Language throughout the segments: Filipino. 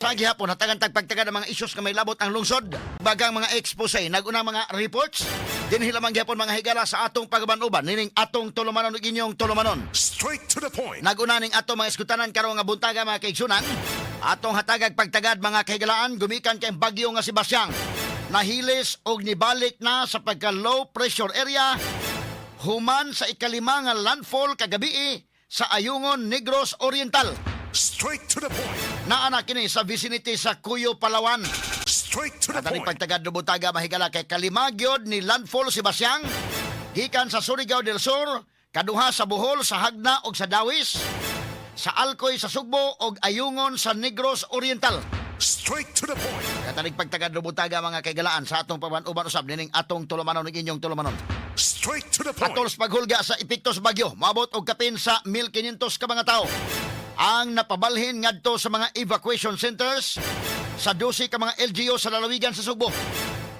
Sa gihapon, hatagan tagpagtaga ng mga isyos nga may labot ang lungsod. Bagang mga expose, naguna mga reports. Dinhi lamang gihapon mga higala sa atong pagbanuban. Nining atong tulumanon ug inyong tulumanon. Straight to the point. Naguna ning atong mga eskutanan karon nga buntaga mga kaigsunan. Atong hatagag pagtagad mga kahigalaan gumikan kay bagyo nga si Basyang. Nahilis og nibalik na sa pagka low pressure area human sa ikalima nga landfall kagabi sa Ayungon, Negros Oriental. Straight to the point. Naana kini sa vicinity sa Cuyo, Palawan. Straight to the Kataning point. pagtagad do butaga mahigala kay kalima gyud ni landfall si Basyang gikan sa Surigao del Sur, kaduha sa Bohol, sa Hagna ug sa Dawis, sa Alcoy sa Sugbo ug Ayungon sa Negros Oriental. Straight to the point. Kataning pagtagad do butaga mga kaigalaan sa atong pagbanuban usab nining atong tulumanon ug inyong tulumanon. Straight to the point. Atol sa paghulga sa epekto sa bagyo, maabot og kapin sa 1,500 ka mga tawo ang napabalhin ngadto sa mga evacuation centers sa 12 ka mga LGU sa lalawigan sa Sugbo.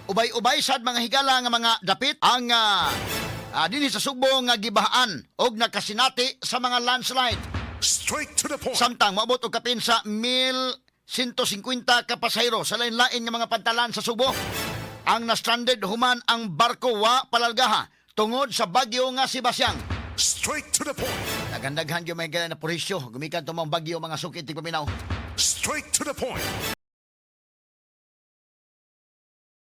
Ubay-ubay sad mga higala nga mga dapit ang dinhi sa Sugbo nga gibahaan og nakasinati sa mga landslide. Straight to the point. Samtang maabot og kapin sa 1,150 ka pasahero sa lain-lain nga mga pantalan sa Sugbo ang na-stranded human ang barko wa palalgaha tungod sa bagyo nga si Basyang. Straight to the point. Nagandaghan yung may gala na purisyo. Gumikan tumang bagyo mga sukit, paminaw. Straight to the point.